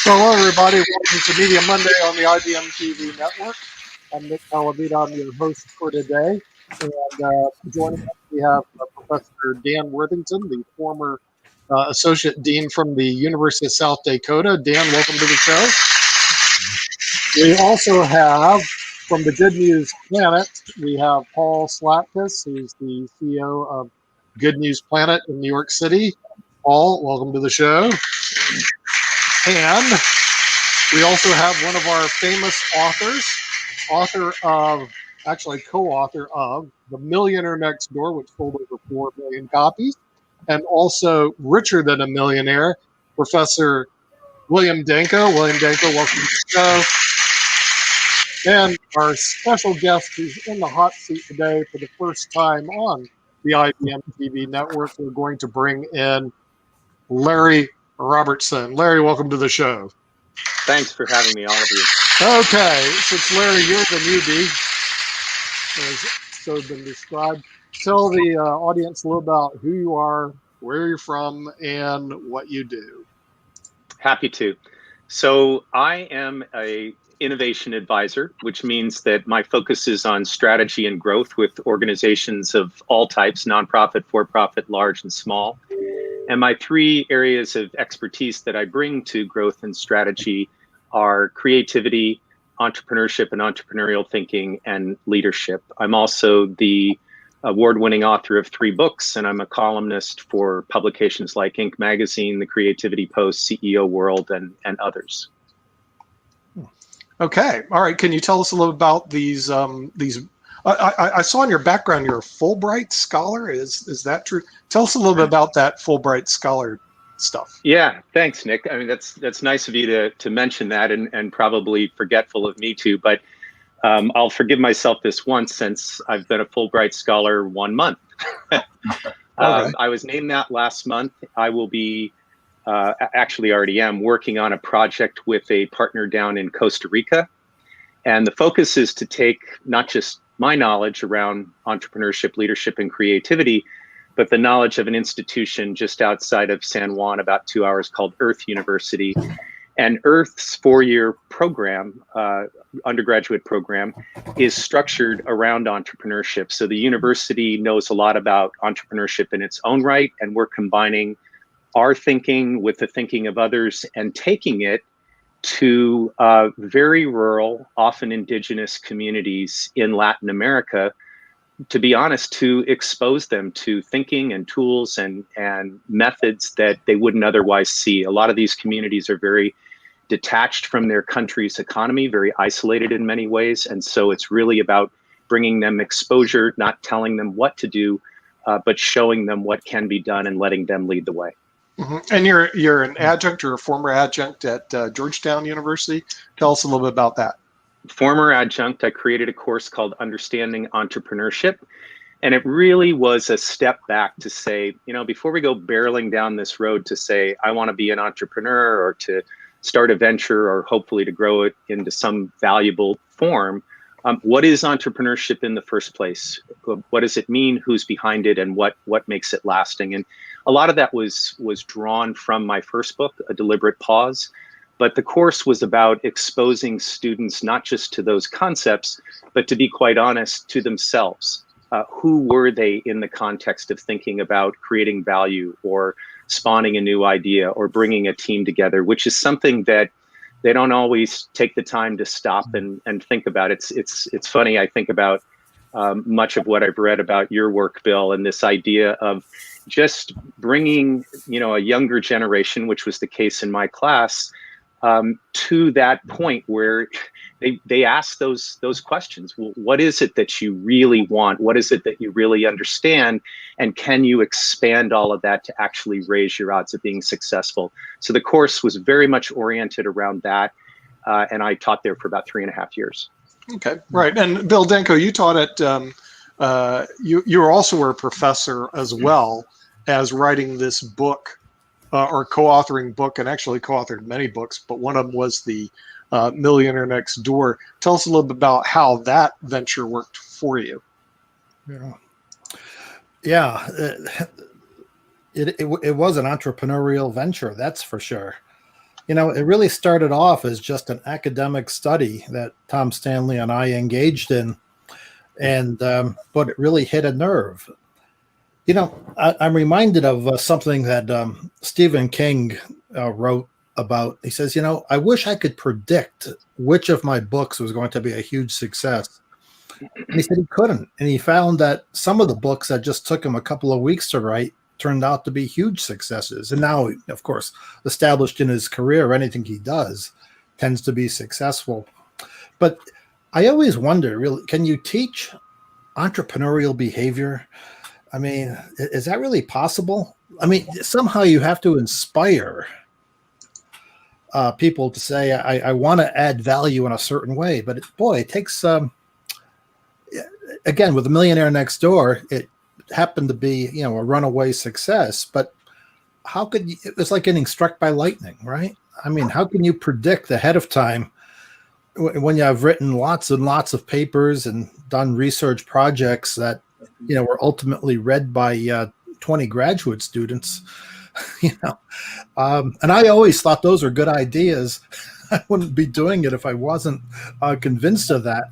Hello, everybody. Welcome to Media Monday on the IBM TV network. I'm Nick Calavita. I'm your host for today. And joining us, we have Professor Dan Worthington, the former Associate Dean from the University of South Dakota. Dan, welcome to the show. We also have, from the Good News Planet, we have Paul Slatkus, who's the CEO of Good News Planet in New York City. Paul, welcome to the show. And we also have one of our famous authors, co-author of The Millionaire Next Door, which sold over 4 million copies, and also Richer Than a Millionaire, Professor William Danko. William Danko, welcome to the show. And our special guest who's in the hot seat today for the first time on the IBM TV network, we're going to bring in Larry Robertson. Larry, welcome to the show. Thanks for having me, all of you. Okay, since Larry, you're the newbie, as so been described, tell the audience a little about who you are, where you're from, and what you do. Happy to. So I am a innovation advisor, which means that my focus is on strategy and growth with organizations of all types, nonprofit, for-profit, large and small. And my 3 areas of expertise that I bring to growth and strategy are creativity, entrepreneurship and entrepreneurial thinking, and leadership. I'm also the award-winning author of 3 books, and I'm a columnist for publications like Inc. Magazine, The Creativity Post, CEO World, and others. Okay, all right. Can you tell us a little about these? I saw in your background you're a Fulbright scholar. Is that true? Tell us a little bit about that Fulbright scholar stuff. Yeah, thanks, Nick. I mean, that's nice of you to mention that, and probably forgetful of me too. But I'll forgive myself this once, since I've been a Fulbright scholar 1 month. I was named that last month. I will be, actually already am, working on a project with a partner down in Costa Rica. And the focus is to take not just my knowledge around entrepreneurship, leadership, and creativity, but the knowledge of an institution just outside of San Juan, about 2 hours, called Earth University. And Earth's 4-year program, undergraduate program, is structured around entrepreneurship. So the university knows a lot about entrepreneurship in its own right, and we're combining our thinking with the thinking of others and taking it to very rural, often indigenous communities in Latin America, to be honest, to expose them to thinking and tools and methods that they wouldn't otherwise see. A lot of these communities are very detached from their country's economy, very isolated in many ways. And so it's really about bringing them exposure, not telling them what to do, but showing them what can be done and letting them lead the way. Mm-hmm. And you're an adjunct or a former adjunct at Georgetown University. Tell us a little bit about that. Former adjunct. I created a course called Understanding Entrepreneurship. And it really was a step back to say, before we go barreling down this road to say, I want to be an entrepreneur or to start a venture or hopefully to grow it into some valuable form, what is entrepreneurship in the first place? What does it mean? Who's behind it? And what makes it lasting? And a lot of that was drawn from my first book, A Deliberate Pause. But the course was about exposing students not just to those concepts, but to be quite honest, to themselves. Who were they in the context of thinking about creating value or spawning a new idea or bringing a team together, which is something that they don't always take the time to stop and think about. It's funny, I think about much of what I've read about your work, Bill, and this idea of just bringing, a younger generation, which was the case in my class, to that point where they ask those questions. Well, what is it that you really want? What is it that you really understand? And can you expand all of that to actually raise your odds of being successful? So the course was very much oriented around that. And I taught there for about 3.5 years. Okay, right. And Bill Danko, you taught at, you were also a professor as well as writing this book or co-authoring book, and actually co-authored many books, but one of them was the Millionaire Next Door. Tell us a little bit about how that venture worked for you. Yeah, it was an entrepreneurial venture, that's for sure. it really started off as just an academic study that Tom Stanley and I engaged in, and but it really hit a nerve. I'm reminded of something that Stephen King wrote about. He says, I wish I could predict which of my books was going to be a huge success. And he said he couldn't. And he found that some of the books that just took him a couple of weeks to write turned out to be huge successes. And now, of course, established in his career, anything he does tends to be successful. But I always wonder, really, can you teach entrepreneurial behavior? I mean, is that really possible? I mean, somehow you have to inspire people to say, I want to add value in a certain way. But it takes, again, with The Millionaire Next Door, it happened to be, a runaway success. But how could you, it's like getting struck by lightning, right? I mean, how can you predict ahead of time when you have written lots and lots of papers and done research projects that, were ultimately read by 20 graduate students, and I always thought those were good ideas. I wouldn't be doing it if I wasn't convinced of that.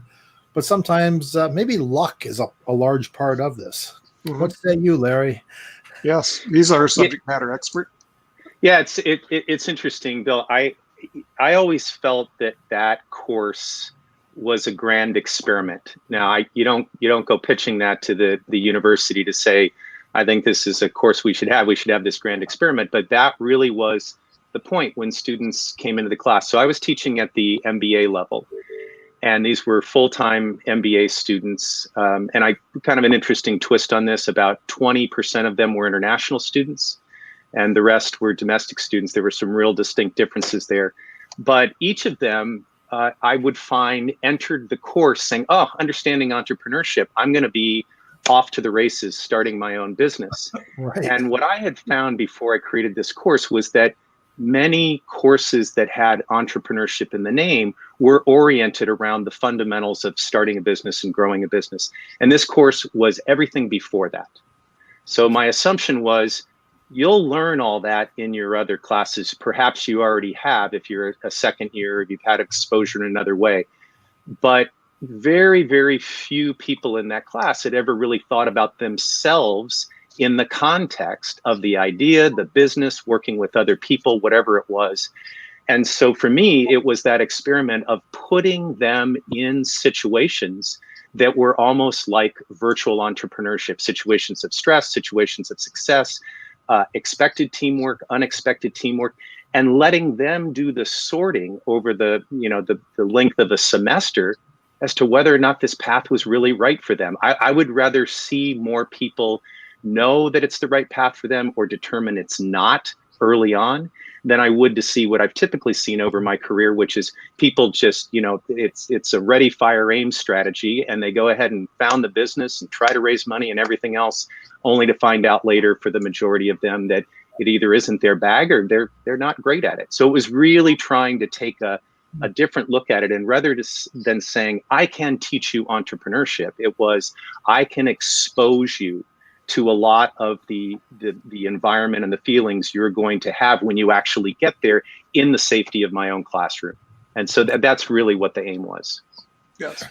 But sometimes maybe luck is a large part of this. Mm-hmm. What say you, Larry? Yes, he's our subject matter expert. Yeah, it's interesting, Bill. I always felt that course was a grand experiment. Now, you don't go pitching that to the university to say, I think this is a course we should have. We should have this grand experiment. But that really was the point when students came into the class. So I was teaching at the MBA level, and these were full-time MBA students. And I kind of an interesting twist on this. About 20% of them were international students, and the rest were domestic students. There were some real distinct differences there. But each of them, I would find, entered the course saying, oh, understanding entrepreneurship, I'm going to be off to the races starting my own business. Right. And what I had found before I created this course was that many courses that had entrepreneurship in the name were oriented around the fundamentals of starting a business and growing a business. And this course was everything before that. So my assumption was, you'll learn all that in your other classes. Perhaps you already have if you're a second year, or you've had exposure in another way. But very, very few people in that class had ever really thought about themselves in the context of the idea, the business, working with other people, whatever it was. And so for me, it was that experiment of putting them in situations that were almost like virtual entrepreneurship, situations of stress, situations of success, expected teamwork, unexpected teamwork, and letting them do the sorting over the length of a semester as to whether or not this path was really right for them. I would rather see more people know that it's the right path for them or determine it's not early on than I would to see what I've typically seen over my career, which is people just, it's a ready, fire, aim strategy, and they go ahead and found the business and try to raise money and everything else, only to find out later for the majority of them that it either isn't their bag or they're not great at it. So it was really trying to take a different look at it, and rather than saying, I can teach you entrepreneurship, it was, I can expose you to a lot of the environment and the feelings you're going to have when you actually get there in the safety of my own classroom. And so that's really what the aim was. Yes.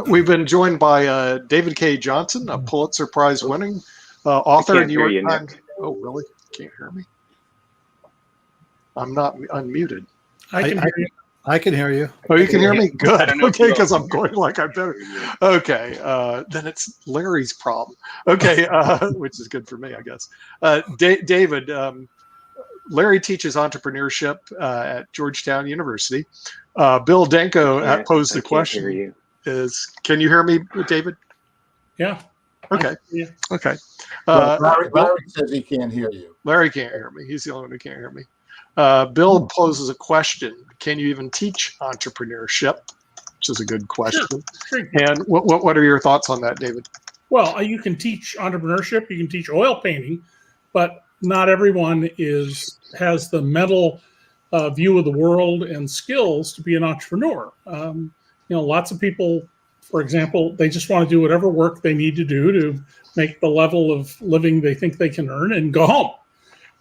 We've been joined by David K. Johnson, a Pulitzer Prize winning author. I can't hear you, Nick. Oh, really? Can't hear me? I'm not unmuted. I can hear you. I can hear you. Oh, you can hear me? Good. Okay, because I'm going like I better. Okay, then it's Larry's problem. Okay, which is good for me, I guess. David, Larry teaches entrepreneurship at Georgetown University. Bill Denko posed the question: can you hear me, David? Yeah. Okay. Yeah. Okay. Larry says he can't hear you. Larry can't hear me. He's the only one who can't hear me. Bill poses a question: can you even teach entrepreneurship? Which is a good question. Sure. And what are your thoughts on that, David? Well, you can teach entrepreneurship. You can teach oil painting, but not everyone has the mental view of the world and skills to be an entrepreneur. Lots of people, for example, they just want to do whatever work they need to do to make the level of living they think they can earn and go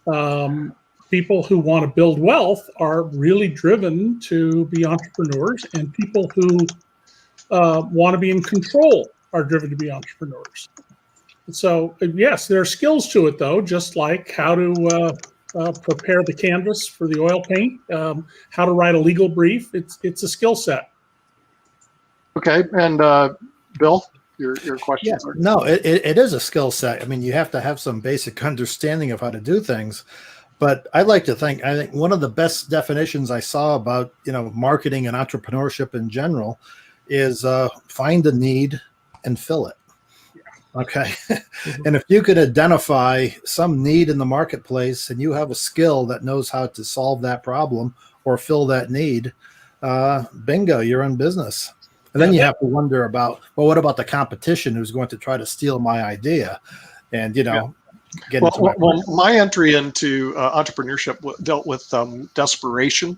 home. people who want to build wealth are really driven to be entrepreneurs, and people who want to be in control are driven to be entrepreneurs. So yes, there are skills to it, though, just like how to prepare the canvas for the oil paint, how to write a legal brief. It's a skill set. Okay, and Bill, your question. Yeah, no, it is a skill set. I mean, you have to have some basic understanding of how to do things. But I think one of the best definitions I saw about, marketing and entrepreneurship in general is find a need and fill it. Okay. And if you could identify some need in the marketplace and you have a skill that knows how to solve that problem or fill that need, bingo, you're in business. And then you have to wonder about, well, what about the competition who's going to try to steal my idea? And, get into my entry into entrepreneurship dealt with desperation.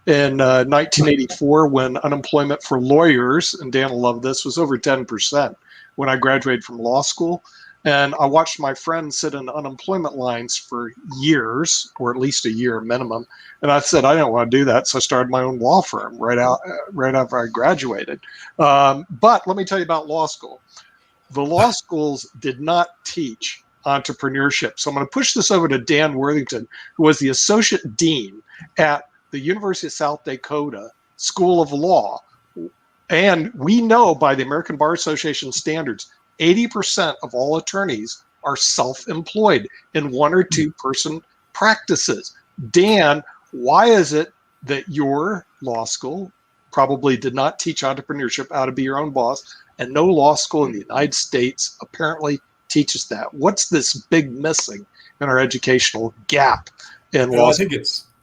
In 1984, when unemployment for lawyers, and Dan will love this, was over 10% when I graduated from law school. And I watched my friends sit in unemployment lines for years, or at least a year minimum. And I said, I don't want to do that. So I started my own law firm right after I graduated. But let me tell you about law school. The law schools did not teach entrepreneurship. So I'm going to push this over to Dan Worthington, who was the associate dean at the University of South Dakota School of Law. And we know by the American Bar Association standards, 80% of all attorneys are self-employed in 1 or 2 person practices. Dan, why is it that your law school probably did not teach entrepreneurship, how to be your own boss, and no law school in the United States apparently teaches that? What's this big missing in our educational gap in law school?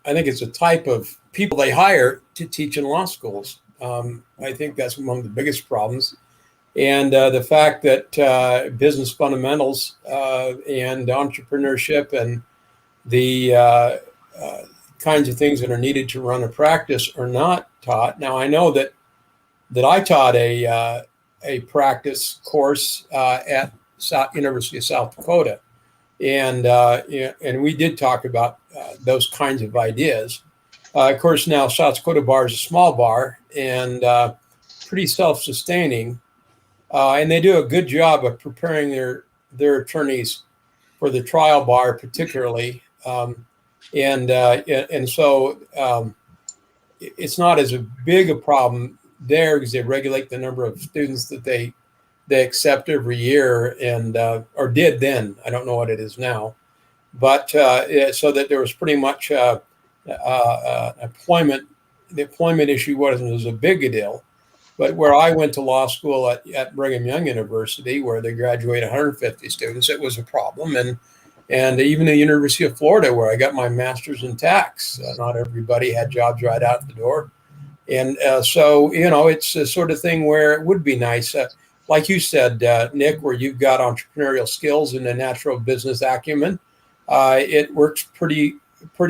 I think it's a type of people they hire to teach in law schools. I think that's one of the biggest problems. And the fact that business fundamentals and entrepreneurship and the kinds of things that are needed to run a practice are not taught. Now, I know that I taught a practice course at University of South Dakota, and we did talk about those kinds of ideas. Of course, now South Dakota Bar is a small bar and pretty self-sustaining, and they do a good job of preparing their attorneys for the trial bar, particularly, and so it's not as big a problem there because they regulate the number of students that they accept every year, and or did then. I don't know what it is now, but so that there was pretty much employment. The employment issue wasn't a big a deal. But where I went to law school at Brigham Young University, where they graduate 150 students, it was a problem. And even the University of Florida, where I got my master's in tax, not everybody had jobs right out the door. And so, it's a sort of thing where it would be nice, like you said, Nick, where you've got entrepreneurial skills and a natural business acumen. It works pretty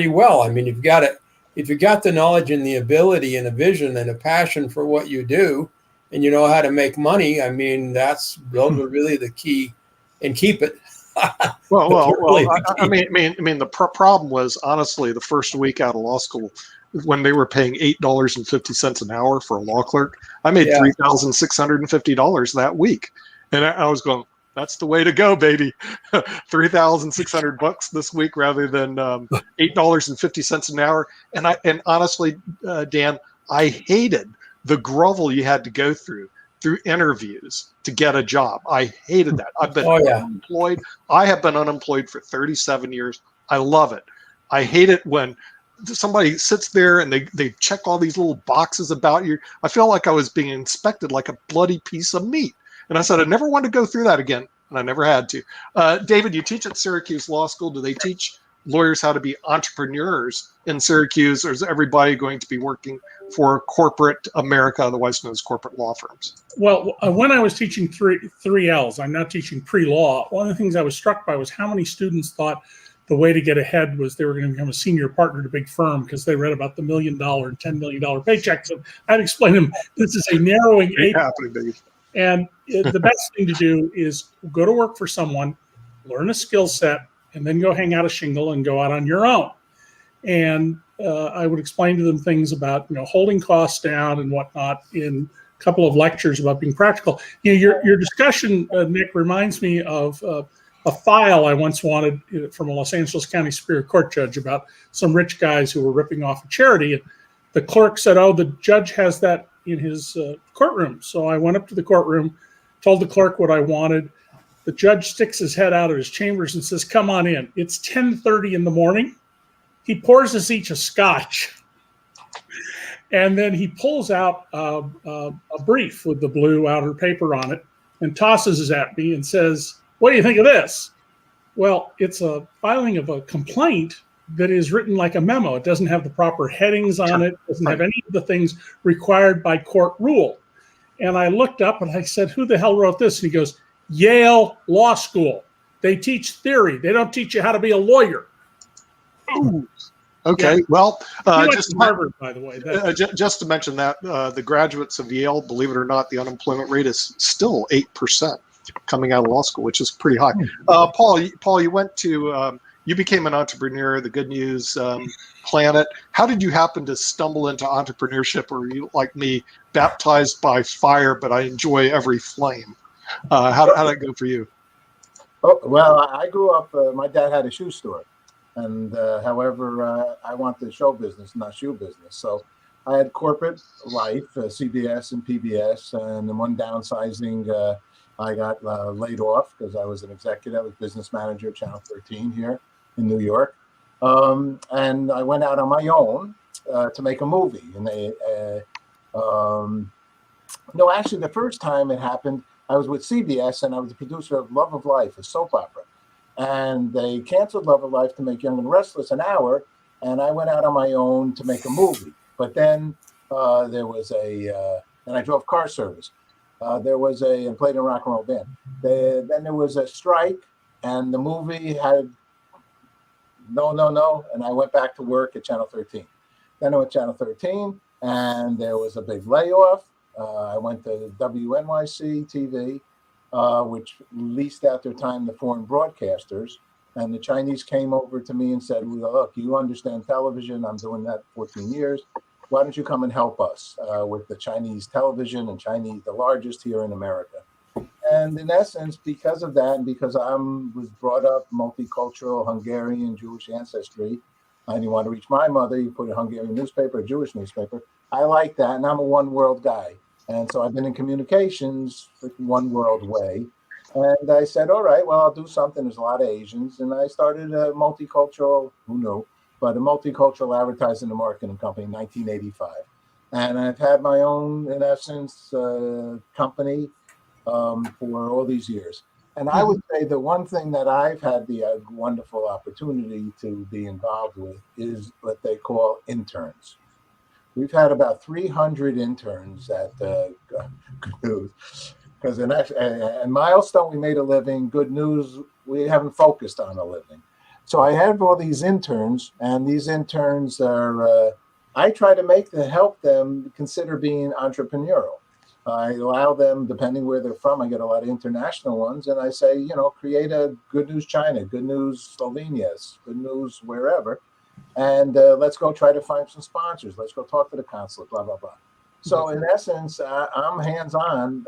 well. I mean, if you've got the knowledge and the ability and a vision and a passion for what you do, and you know how to make money, I mean, those are really the key, and keep it. I mean, the problem was, honestly, the first week out of law school, when they were paying $8.50 an hour for a law clerk, I made $3,650 that week, and I was going, that's the way to go, baby. $3,600 this week rather than $8.50 an hour. And honestly, Dan, I hated the grovel you had to go through interviews to get a job. I hated that. I've been unemployed. I have been unemployed for 37 years. I love it. I hate it when somebody sits there and they check all these little boxes about you. I feel like I was being inspected like a bloody piece of meat. And I said, I never want to go through that again. And I never had to. David, you teach at Syracuse Law School. Do they teach lawyers how to be entrepreneurs in Syracuse, or is everybody going to be working for corporate America, otherwise known as corporate law firms? Well, when I was teaching three L's, I'm not teaching pre-law. One of the things I was struck by was how many students thought the way to get ahead was they were going to become a senior partner at a big firm because they read about the $1 million and $10 million paychecks. And I'd explain to them, this is a narrowing age. And the best thing to do is go to work for someone, learn a skill set, and then go hang out a shingle and go out on your own. And I would explain to them things about, holding costs down and whatnot in a couple of lectures about being practical. Your discussion, Nick, reminds me of a file I once wanted from a Los Angeles County Superior Court judge about some rich guys who were ripping off a charity. And the clerk said, "Oh, the judge has that in his courtroom." So I went up to the courtroom, told the clerk what I wanted. The judge sticks his head out of his chambers and says, "Come on in." It's 10:30 in the morning. He pours us each a scotch. And then he pulls out a brief with the blue outer paper on it and tosses it at me and says, "What do you think of this?" Well, it's a filing of a complaint that is written like a memo. It doesn't have the proper headings on it. It doesn't have any of the things required by court rule. And I looked up and I said, "Who the hell wrote this?" And he goes, "Yale Law School. They teach theory. They don't teach you how to be a lawyer." Ooh. Okay, Yeah. well, just Harvard, by the way. Just to mention that the graduates of Yale, believe it or not, the unemployment rate is still 8% coming out of law school, which is pretty high. Paul, you went to you became an entrepreneur, the Good News Planet. How did you happen to stumble into entrepreneurship, or are you, like me, baptized by fire, but I enjoy every flame? How did that go for you? Oh, well, I grew up, my dad had a shoe store. And however, I wanted show business, not shoe business. So I had corporate life, CBS and PBS. And in one downsizing, I got laid off because I was an executive, I was business manager at Channel 13 here in New York. And I went out on my own to make a movie. And no, actually, the first time it happened, I was with CBS and I was the producer of Love of Life, a soap opera. And they canceled Love of Life to make Young and Restless an hour, and I went out on my own to make a movie. But then there was and I drove car service. And played in a rock and roll band. Then there was a strike, and the movie had no, and I went back to work at Channel 13. Then I went to Channel 13, and there was a big layoff. I went to WNYC TV. Which leased out their time to foreign broadcasters. And the Chinese came over to me and said, "Look, you understand television. I'm doing that 14 years. Why don't you come and help us with the Chinese television and the largest here in America?" And in essence, because of that, and because I was brought up multicultural, Hungarian, Jewish ancestry, and you want to reach my mother, you put a Hungarian newspaper, a Jewish newspaper. I like that, and I'm a one world guy. And so I've been in communications one world way. And I said, all right, well, I'll do something. There's a lot of Asians. And I started a multicultural, who knew, but a multicultural advertising and marketing company in 1985. And I've had my own, in essence, company for all these years. And I would say the one thing that I've had the wonderful opportunity to be involved with is what they call interns. We've had about 300 interns at Good News. Because in Milestone, we made a living. Good News, we haven't focused on a living. So I have all these interns, and these interns are, I try to help them consider being entrepreneurial. I allow them, depending where they're from, I get a lot of international ones, and I say, create a Good News China, Good News Slovenia, Good News wherever. And let's go try to find some sponsors. Let's go talk to the consulate, blah, blah, blah. So in essence, I'm hands-on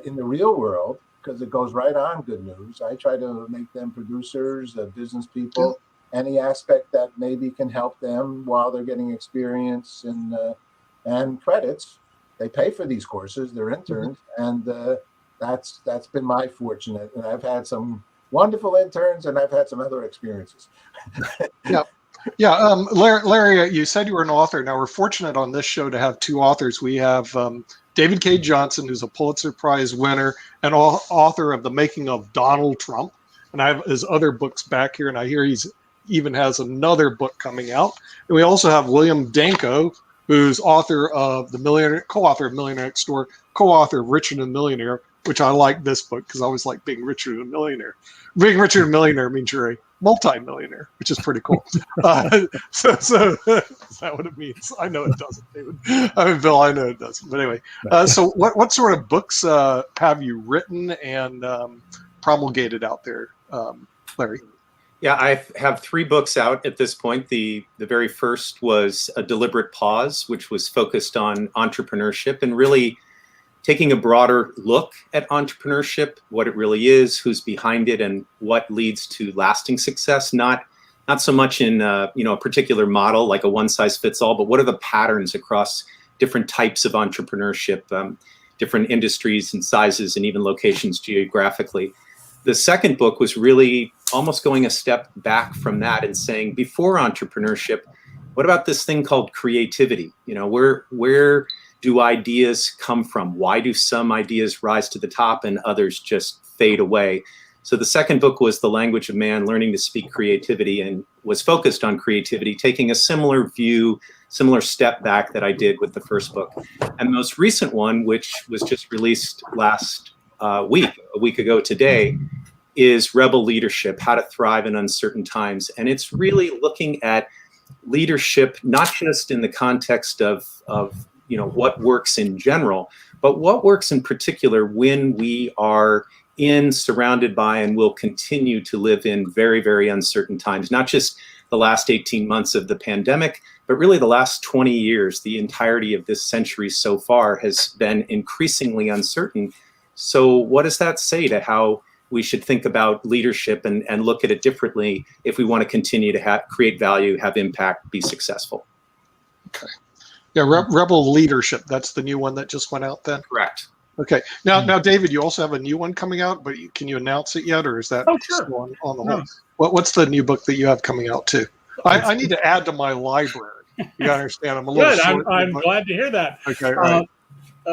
in the real world because it goes right on Good News. I try to make them producers, business people, any aspect that maybe can help them while they're getting experience and credits. They pay for these courses, they're interns, and that's been my fortunate. And I've had some wonderful interns and I've had some other experiences. Yeah, Larry, you said you were an author. Now, we're fortunate on this show to have two authors. We have David K. Johnson, who's a Pulitzer Prize winner and author of The Making of Donald Trump. And I have his other books back here, and I hear he's even has another book coming out. And we also have William Danko, who's co-author of Millionaire Next Door, co-author of Richer Than a Millionaire, which I like this book because I always like being richer than a millionaire. Being richer than a millionaire means you're a multi-millionaire, which is pretty cool. So is that what it means? I know it doesn't, David. I mean, Bill, I know it doesn't. But anyway, so what sort of books have you written and promulgated out there, Larry? Yeah, I have 3 books out at this point. The very first was A Deliberate Pause, which was focused on entrepreneurship and really taking a broader look at entrepreneurship, what it really is, who's behind it, and what leads to lasting success. Not so much in a particular model like a one-size-fits-all, but what are the patterns across different types of entrepreneurship, different industries and sizes, and even locations geographically. The second book was really almost going a step back from that and saying, before entrepreneurship, what about this thing called creativity? Where do ideas come from? Why do some ideas rise to the top and others just fade away? So the second book was The Language of Man, Learning to Speak Creativity, and was focused on creativity, taking a similar view, similar step back that I did with the first book. And the most recent one, which was just released last a week ago today, is Rebel Leadership, How to Thrive in Uncertain Times. And it's really looking at leadership, not just in the context of what works in general, but what works in particular when we are surrounded by, and will continue to live in, very, very uncertain times. Not just the last 18 months of the pandemic, but really the last 20 years, the entirety of this century so far has been increasingly uncertain. So what does that say to how we should think about leadership and look at it differently if we want to continue to create value, have impact, be successful? Okay. Yeah, Rebel Leadership, that's the new one that just went out then? Correct. Okay. Now, David, you also have a new one coming out, but can you announce it yet, or is that still on the hold? What's the new book that you have coming out too? I need to add to my library. You understand? I'm a little short. I'm glad to hear that. Okay, all right.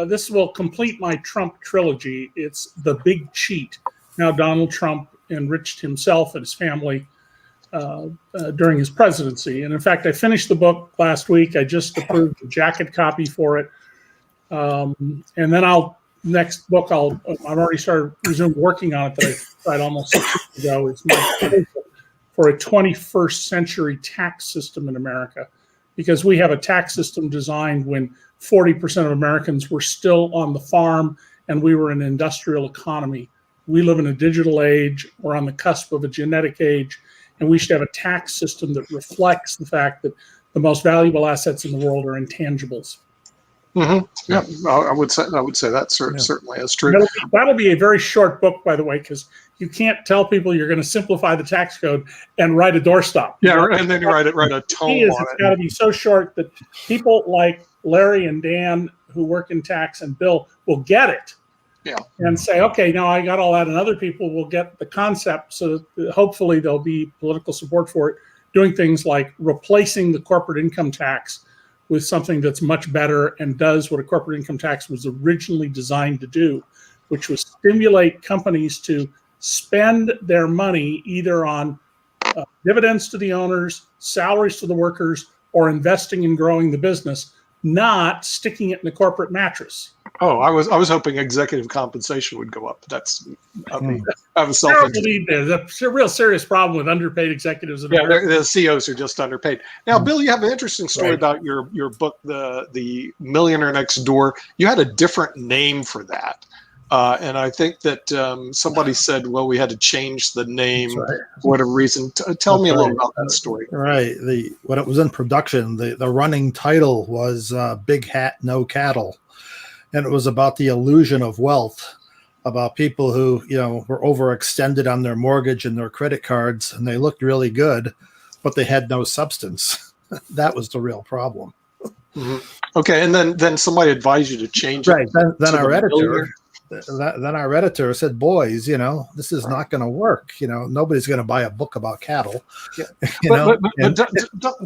This will complete my Trump trilogy. It's The Big Cheat. Now Donald Trump enriched himself and his family during his presidency. And in fact, I finished the book last week. I just approved a jacket copy for it. And then next book, I've already resumed working on it that I tried almost 6 years ago. It's my proposal for a 21st century tax system in America, because we have a tax system designed when 40% of Americans were still on the farm and we were an industrial economy. We live in a digital age. We're on the cusp of a genetic age, and we should have a tax system that reflects the fact that the most valuable assets in the world are intangibles. Mm-hmm. Yeah, I would say that certainly is true. That'll be a very short book, by the way, because you can't tell people you're going to simplify the tax code and write a doorstop. Yeah, and then you write a tome on it. It's got to be so short that people like Larry and Dan, who work in tax, and Bill will get it. Yeah. And say, okay, now I got all that, and other people will get the concept, so that hopefully there'll be political support for it, doing things like replacing the corporate income tax with something that's much better and does what a corporate income tax was originally designed to do, which was stimulate companies to spend their money either on dividends to the owners, salaries to the workers, or investing in growing the business, not sticking it in the corporate mattress. Oh, I was hoping executive compensation would go up. That's I have a There's a real serious problem with underpaid executives. Yeah, the CEOs are just underpaid. Now, Bill, you have an interesting story about your book, the Millionaire Next Door. You had a different name for that, and I think that somebody said, well, we had to change the name for whatever reason. Tell me a little about that story. Right. When it was in production, the running title was Big Hat, No Cattle. And it was about the illusion of wealth, about people who, were overextended on their mortgage and their credit cards, and they looked really good, but they had no substance. That was the real problem. Mm-hmm. Okay, and then somebody advised you to change it. Right. Then our editor said, "Boys, this is not going to work. Nobody's going to buy a book about cattle." Yeah. But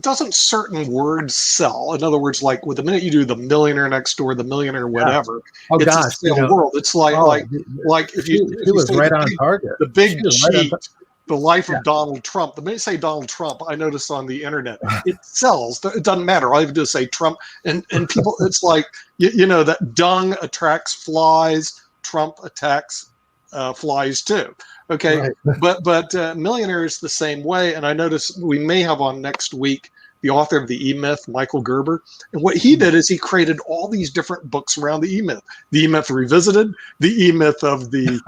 doesn't certain words sell? In other words, like with the minute you do the millionaire next door, the millionaire whatever, it's a sale world. It's like if you was right on target. The Big Cheat, the life of Donald Trump. The minute you say Donald Trump, I notice on the internet it sells. It doesn't matter. All you have to do is say Trump, and people. It's like that dung attracts flies. Trump attacks flies too. Okay, right. but millionaire is the same way. And I notice we may have on next week the author of the E-Myth, Michael Gerber. And what he did is he created all these different books around the E-Myth. The E-Myth Revisited, the E-Myth of the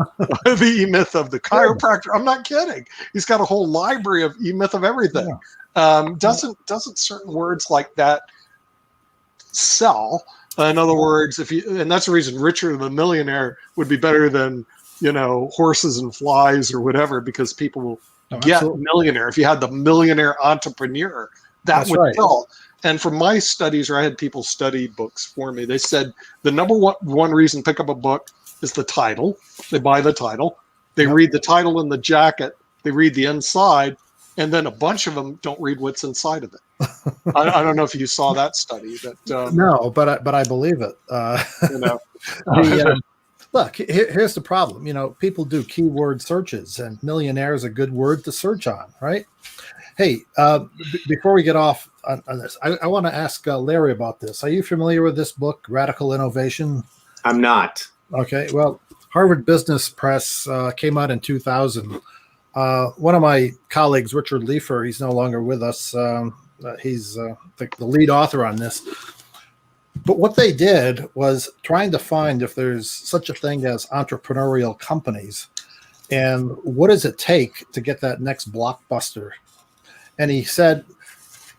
the E-Myth of the chiropractor. I'm not kidding. He's got a whole library of E-Myth of everything. Doesn't certain words like that sell? In other words, and that's the reason Richard the Millionaire would be better than, horses and flies or whatever, because people will get millionaire. If you had the millionaire entrepreneur, that would sell. And from my studies, where I had people study books for me, they said the number one reason to pick up a book is the title. They buy the title. They read the title in the jacket. They read the inside. And then a bunch of them don't read what's inside of it. I don't know if you saw that study. No, but I believe it. Look, here's the problem. People do keyword searches, and millionaire is a good word to search on, right? Hey, before we get off on this, I want to ask Larry about this. Are you familiar with this book, Radical Innovation? I'm not. Okay, well, Harvard Business Press came out in 2000. One of my colleagues, Richard Leifer, he's no longer with us. He's the lead author on this. But what they did was trying to find if there's such a thing as entrepreneurial companies, and what does it take to get that next blockbuster. And he said,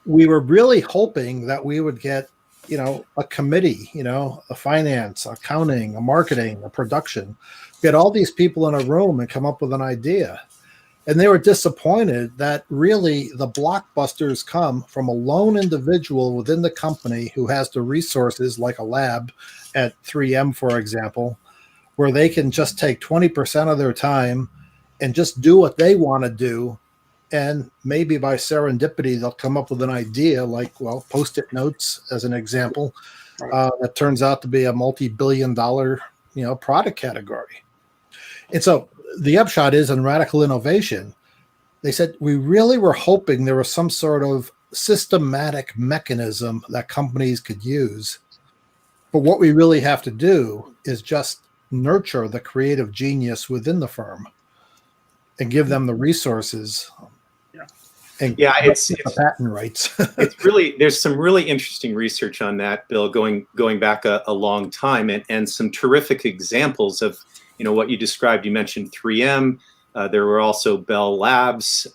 we were really hoping that we would get, a committee, a finance, accounting, a marketing, a production, get all these people in a room and come up with an idea. And they were disappointed that really the blockbusters come from a lone individual within the company who has the resources, like a lab at 3M, for example, where they can just take 20% of their time and just do what they want to do. And maybe by serendipity, they'll come up with an idea like, Post-it notes, as an example, that turns out to be a multi-billion-dollar, product category. And so the upshot is, in Radical Innovation, they said, we really were hoping there was some sort of systematic mechanism that companies could use. But what we really have to do is just nurture the creative genius within the firm and give them the resources. It's the patent rights. It's really, there's some really interesting research on that, Bill, going back a long time, and some terrific examples of what you described. You mentioned 3M. There were also Bell Labs.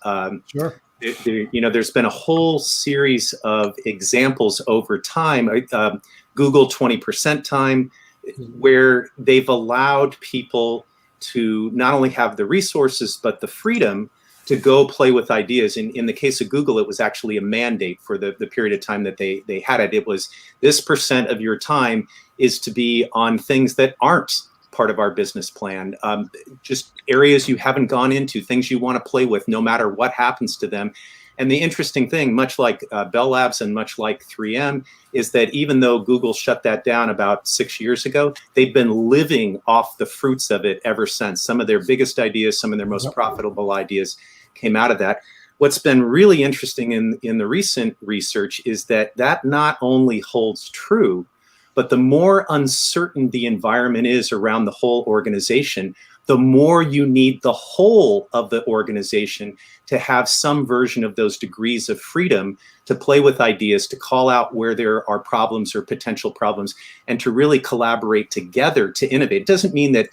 Sure. There's been a whole series of examples over time. Google 20% time, where they've allowed people to not only have the resources, but the freedom to go play with ideas. In the case of Google, it was actually a mandate for the period of time that they had it. It was this percent of your time is to be on things that aren't part of our business plan, just areas you haven't gone into, things you want to play with no matter what happens to them. And the interesting thing, much like Bell Labs and much like 3M, is that even though Google shut that down about 6 years ago, they've been living off the fruits of it ever since. Some of their biggest ideas, some of their most profitable ideas came out of that. What's been really interesting in the recent research is that not only holds true, but the more uncertain the environment is around the whole organization, the more you need the whole of the organization to have some version of those degrees of freedom to play with ideas, to call out where there are problems or potential problems, and to really collaborate together to innovate. It doesn't mean that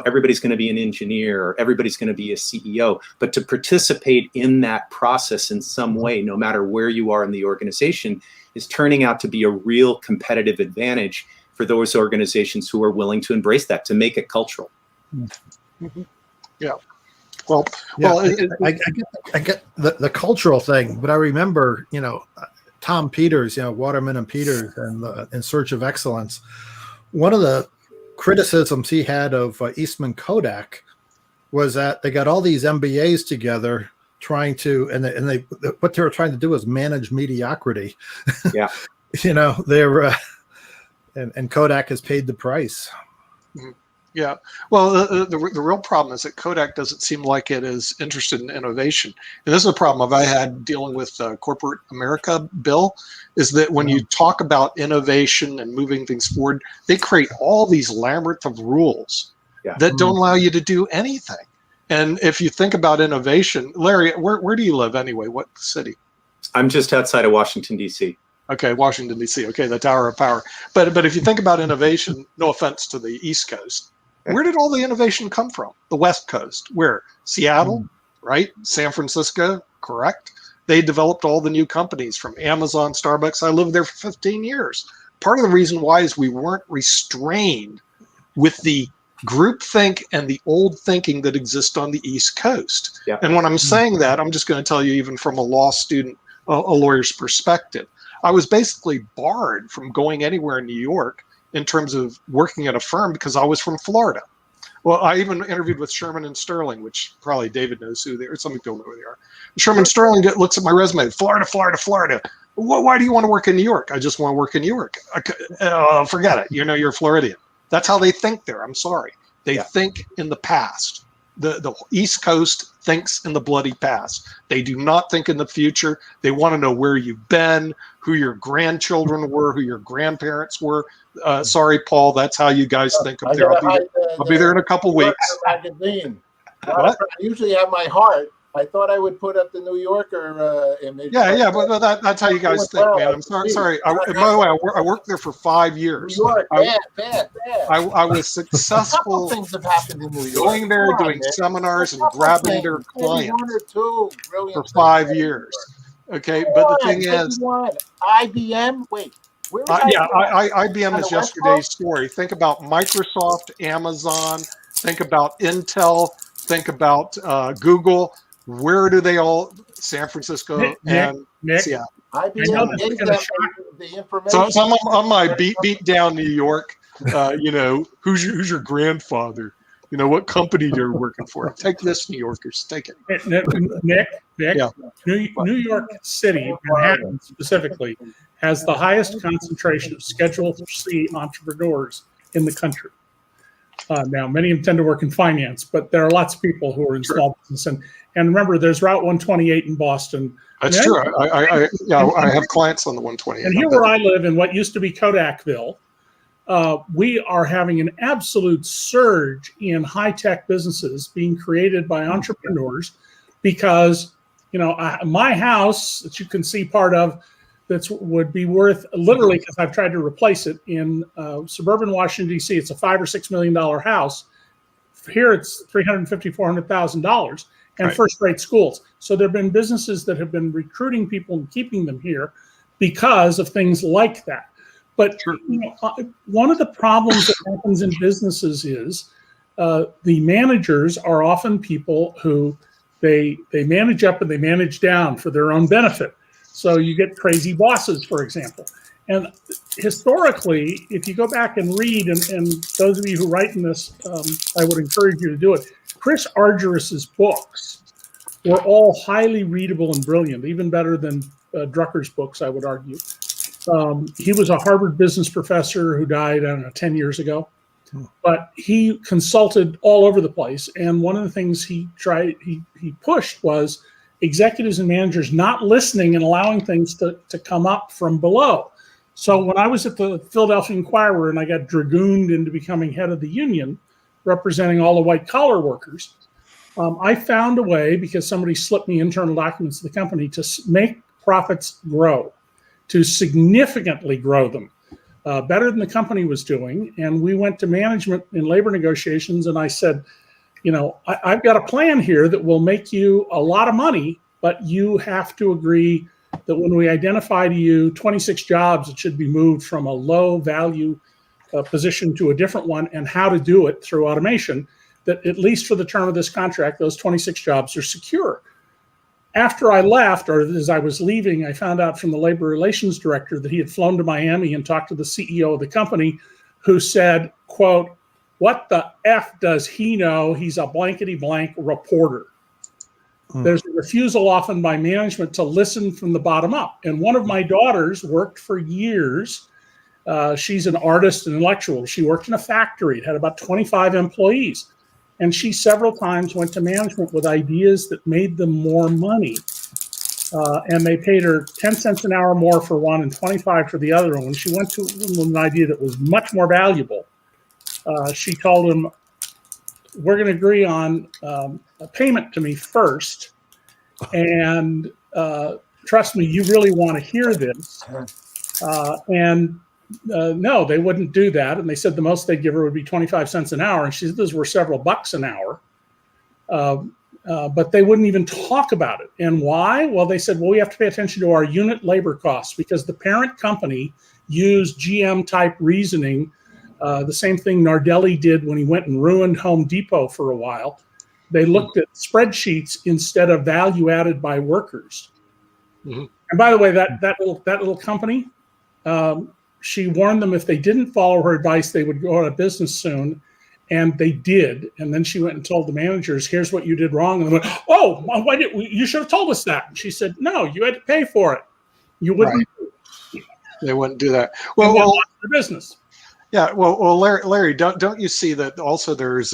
everybody's going to be an engineer or everybody's going to be a CEO, but to participate in that process in some way, no matter where you are in the organization, is turning out to be a real competitive advantage for those organizations who are willing to embrace that, to make it cultural. Mm-hmm. Yeah. I get the cultural thing, but I remember, Tom Peters, Waterman and Peters, and In Search of Excellence. One of the criticisms he had of Eastman Kodak was that they got all these MBAs together trying to, and they what they were trying to do is manage mediocrity. Yeah. They're and Kodak has paid the price. Mm-hmm. Yeah. Well, the real problem is that Kodak doesn't seem like it is interested in innovation. And this is a problem I've had dealing with corporate America, Bill, is that when you talk about innovation and moving things forward, they create all these labyrinth of rules that don't allow you to do anything. And if you think about innovation, Larry, where do you live anyway? What city? I'm just outside of Washington, D.C. Okay, Washington, D.C. Okay, the Tower of Power. But if you think about innovation, no offense to the East Coast, where did all the innovation come from? The West Coast. Where? Seattle, right? San Francisco, correct? They developed all the new companies from Amazon, Starbucks. I lived there for 15 years. Part of the reason why is we weren't restrained with the groupthink and the old thinking that exists on the East Coast. Yeah. And when I'm saying that, I'm just going to tell you, even from a law student, a lawyer's perspective, I was basically barred from going anywhere in New York in terms of working at a firm because I was from Florida. Well, I even interviewed with Sherman and Sterling, which probably David knows who they are. Some people know who they are. Sherman Sterling looks at my resume, Florida, Florida, Florida. Why do you want to work in New York? I just want to work in New York. Forget it. You're Floridian. That's how they think there. I'm sorry. They think in the past. The East Coast thinks in the bloody past. They do not think in the future. They want to know where you've been, who your grandchildren were, who your grandparents were. Sorry, Paul, that's how you guys think up there. I'll be there in a couple weeks. Magazine. What? I usually have my heart. I thought I would put up the New Yorker image. Yeah, but that's how you guys think, man. I'm sorry. By the way, I worked there for 5 years. New York, bad. I was successful Things have happened in New York. going there, doing seminars, and grabbing their clients for 5 years. Okay, but the thing is, IBM. Wait, where is IBM is yesterday's story. Think about Microsoft, Amazon. Think about Intel. Think about Google. Where do they all? San Francisco and Seattle. IBM gave them the information. So I'm on my beat down New York. Who's your grandfather? What company you're working for? Take this, New Yorkers. Take it. Nick. Yeah. New York City, Manhattan specifically, has the highest concentration of Schedule C entrepreneurs in the country. Now, many of them tend to work in finance, but there are lots of people who are in small business. And remember, there's Route 128 in Boston. That's true. I have clients on the 128. And here where I live in what used to be Kodakville, we are having an absolute surge in high-tech businesses being created by entrepreneurs because, my house that you can see part of would be worth literally, because I've tried to replace it in suburban Washington, D.C. It's a $5 or $6 million house. Here it's $350,000, $400,000 and first-rate schools. So there have been businesses that have been recruiting people and keeping them here because of things like that. But one of the problems that happens in businesses is the managers are often people who they manage up and they manage down for their own benefit. So you get crazy bosses, for example. And historically, if you go back and read, and those of you who write in this, I would encourage you to do it. Chris Argyris's books were all highly readable and brilliant, even better than Drucker's books, I would argue. He was a Harvard business professor who died, 10 years ago. But he consulted all over the place. And one of the things he pushed was executives and managers not listening and allowing things to come up from below. So when I was at the Philadelphia Inquirer and I got dragooned into becoming head of the union, representing all the white collar workers, I found a way, because somebody slipped me internal documents of the company, to make profits grow, to significantly grow them, better than the company was doing. And we went to management in labor negotiations, and I said, I've got a plan here that will make you a lot of money, but you have to agree that when we identify to you 26 jobs that should be moved from a low value position to a different one, and how to do it through automation, that at least for the term of this contract, those 26 jobs are secure. After I left, or as I was leaving, I found out from the labor relations director that he had flown to Miami and talked to the CEO of the company, who said, quote, "What the F does he know? He's a blankety blank reporter." There's a refusal often by management to listen from the bottom up. And one of my daughters worked for years. She's an artist and intellectual. She worked in a factory. It had about 25 employees. And she several times went to management with ideas that made them more money. And they paid her 10 cents an hour more for one and 25 for the other. And when she went to them with an idea that was much more valuable, she told him, "We're going to agree on a payment to me first, and trust me, you really want to hear this. No, they wouldn't do that. And they said the most they'd give her would be 25 cents an hour. And she said those were several bucks an hour. But they wouldn't even talk about it. And why? Well, they said, well, we have to pay attention to our unit labor costs because the parent company used GM-type reasoning, the same thing Nardelli did when he went and ruined Home Depot for a while. They looked at spreadsheets instead of value added by workers. Mm-hmm. And by the way, that little company, she warned them if they didn't follow her advice, they would go out of business soon. And they did. And then she went and told the managers, here's what you did wrong. And they went, oh, why you should have told us that. And she said, no, you had to pay for it. You wouldn't. Right. They wouldn't do that. Well, the business. Yeah. Well, Larry, don't you see that also there's,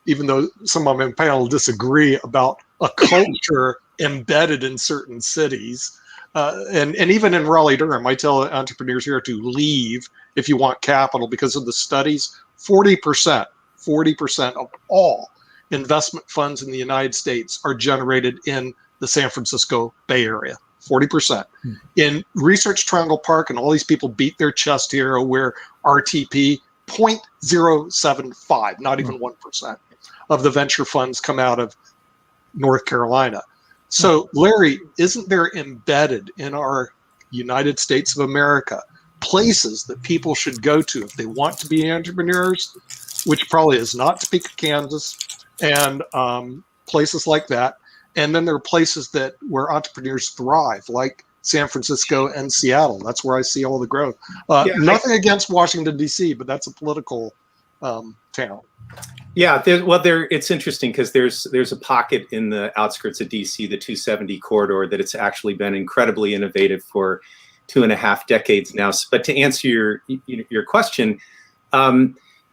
even though some on my panel disagree about a culture embedded in certain cities, and even in Raleigh-Durham, I tell entrepreneurs here to leave if you want capital because of the studies, 40% of all investment funds in the United States are generated in the San Francisco Bay Area. 40%. In Research Triangle Park, and all these people beat their chest here where RTP 0.075, not even 1% of the venture funds come out of North Carolina. So, Larry, isn't there embedded in our United States of America places that people should go to if they want to be entrepreneurs, which probably is not Topeka, Kansas, and places like that. And then there are places where entrepreneurs thrive, like San Francisco and Seattle. That's where I see all the growth. Nothing against Washington, D.C., but that's a political town. Yeah, it's interesting because there's a pocket in the outskirts of D.C., the 270 corridor, that it's actually been incredibly innovative for 2.5 decades now. But to answer your question,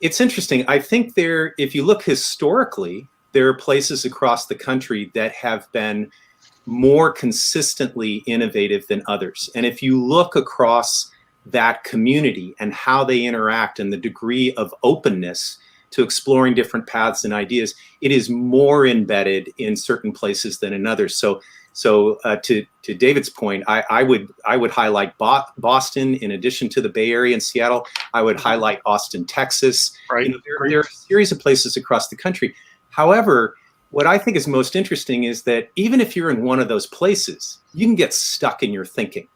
it's interesting. I think if you look historically, there are places across the country that have been more consistently innovative than others. And if you look across that community and how they interact and the degree of openness to exploring different paths and ideas, it is more embedded in certain places than in others. So to David's point, I would highlight Boston in addition to the Bay Area and Seattle. I would highlight Austin, Texas. Right. There are a series of places across the country. However, what I think is most interesting is that even if you're in one of those places, you can get stuck in your thinking.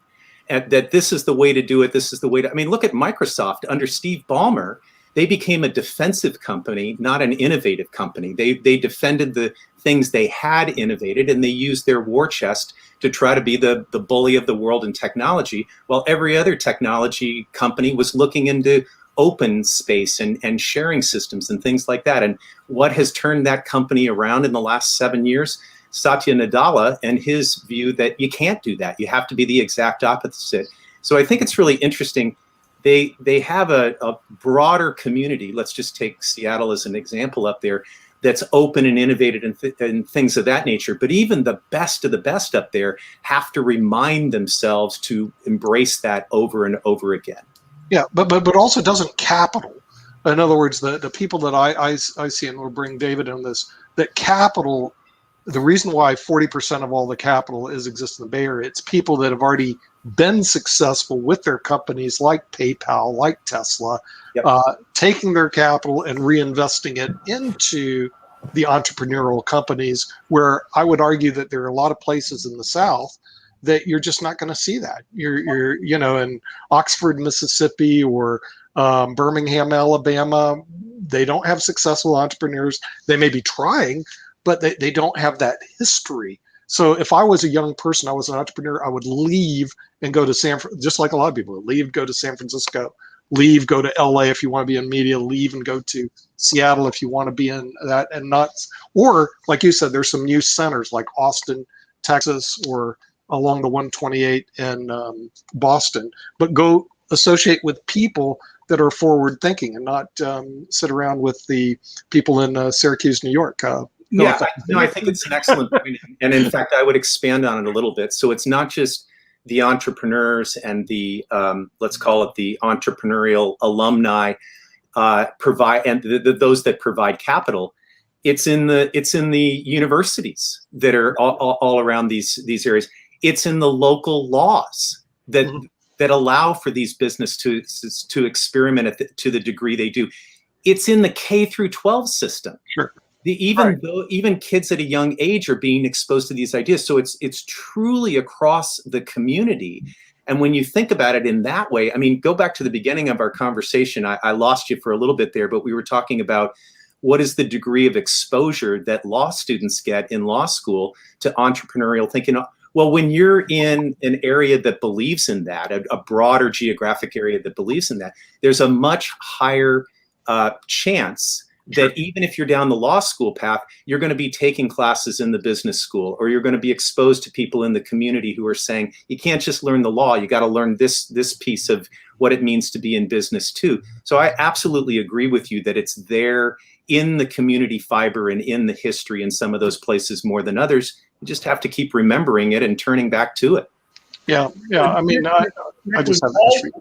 And that this is the way to do it. This is the way to. I mean, look at Microsoft under Steve Ballmer. They became a defensive company, not an innovative company. They defended the things they had innovated, and they used their war chest to try to be the bully of the world in technology, while every other technology company was looking into open space and sharing systems and things like that. And what has turned that company around in the last 7 years? Satya Nadella and his view that you can't do that. You have to be the exact opposite. So I think it's really interesting. They have a broader community. Let's just take Seattle as an example up there, that's open and innovative and things of that nature. But even the best of the best up there have to remind themselves to embrace that over and over again. Yeah, but also doesn't capital. In other words, the people that I see, and we'll bring David on this, that capital, the reason why 40% of all the capital exists in the Bay Area, it's people that have already been successful with their companies like PayPal, like Tesla, yep. Taking their capital and reinvesting it into the entrepreneurial companies, where I would argue that there are a lot of places in the South that you're just not going to see that. You're in Oxford, Mississippi, or Birmingham, Alabama, they don't have successful entrepreneurs. They may be trying, but they don't have that history. So if I was a young person, I was an entrepreneur, I would leave and go to just like a lot of people, leave, go to San Francisco, leave, go to LA if you want to be in media, leave and go to Seattle if you want to be in that, and not, or like you said, there's some new centers like Austin, Texas, or along the 128 in Boston, but go associate with people that are forward thinking and not sit around with the people in Syracuse, New York. I think it's an excellent point. And in fact, I would expand on it a little bit. So it's not just the entrepreneurs and the, let's call it the entrepreneurial alumni provide, and those that provide capital. It's in the universities that are all around these areas. It's in the local laws that that allow for these businesses to experiment to the degree they do. It's in the K through 12 system. Sure. Even kids at a young age are being exposed to these ideas. So it's truly across the community. And when you think about it in that way, I mean, go back to the beginning of our conversation. I lost you for a little bit there, but we were talking about what is the degree of exposure that law students get in law school to entrepreneurial thinking. Well, when you're in an area that believes in that, a broader geographic area that believes in that, there's a much higher chance that even if you're down the law school path, you're going to be taking classes in the business school, or you're going to be exposed to people in the community who are saying, you can't just learn the law, you got to learn this piece of what it means to be in business too. So I absolutely agree with you that it's there in the community fiber and in the history in some of those places more than others. You just have to keep remembering it and turning back to it. Yeah. I mean, I just have history.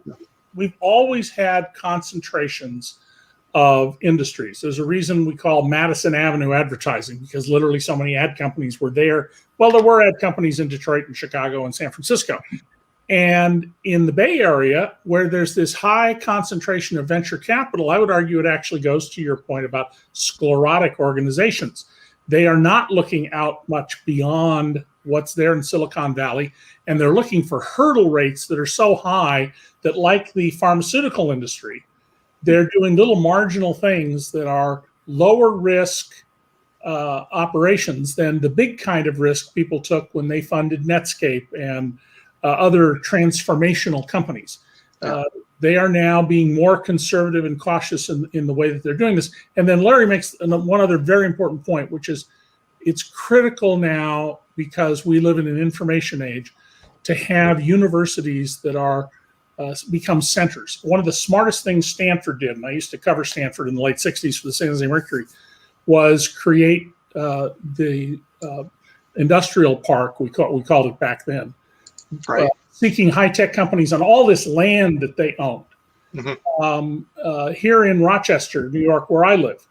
We've always had concentrations of industries. There's a reason we call Madison Avenue advertising, because literally so many ad companies were there. Well, there were ad companies in Detroit and Chicago and San Francisco. And in the Bay Area, where there's this high concentration of venture capital, I would argue it actually goes to your point about sclerotic organizations. They are not looking out much beyond what's there in Silicon Valley, and they're looking for hurdle rates that are so high that, like the pharmaceutical industry, they're doing little marginal things that are lower risk operations than the big kind of risk people took when they funded Netscape and other transformational companies. They are now being more conservative and cautious in the way that they're doing this. And then Larry makes one other very important point, which is it's critical now, because we live in an information age, to have universities that are become centers. One of the smartest things Stanford did, and I used to cover Stanford in the late 60s for the San Jose Mercury, was create the industrial park, we called it back then, Right. seeking high-tech companies on all this land that they owned. Here in Rochester, New York, where I live,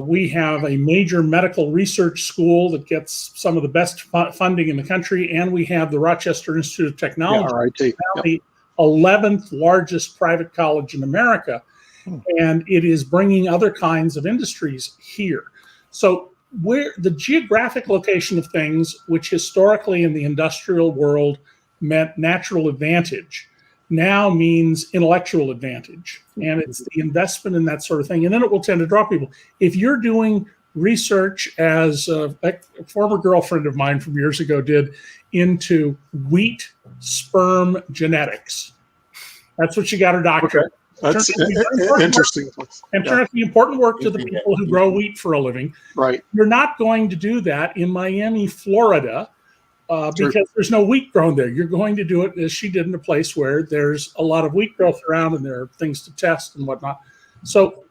we have a major medical research school that gets some of the best funding in the country, and we have the Rochester Institute of Technology, RIT. now the 11th largest private college in America, and it is bringing other kinds of industries here. So where the geographic location of things, which historically in the industrial world meant natural advantage, now means intellectual advantage. And it's the investment in that sort of thing. And then it will tend to draw people. If you're doing research, as a former girlfriend of mine from years ago did, into wheat sperm genetics, that's what she got her doctorate. Okay. That's interesting. And turn out the important work to the people who grow wheat for a living. Right. You're not going to do that in Miami, Florida, because there's no wheat grown there. You're going to do it as she did in a place where there's a lot of wheat growth around and there are things to test and whatnot. So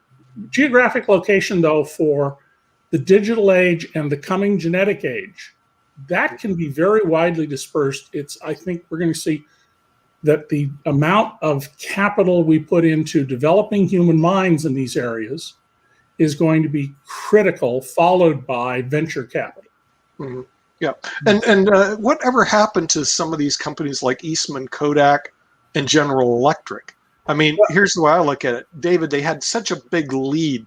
geographic location, though, for the digital age and the coming genetic age, that can be very widely dispersed. I think we're going to see that the amount of capital we put into developing human minds in these areas is going to be critical, followed by venture capital. Mm-hmm. Yeah. And whatever happened to some of these companies like Eastman Kodak and General Electric? I mean, here's the way I look at it. David, they had such a big lead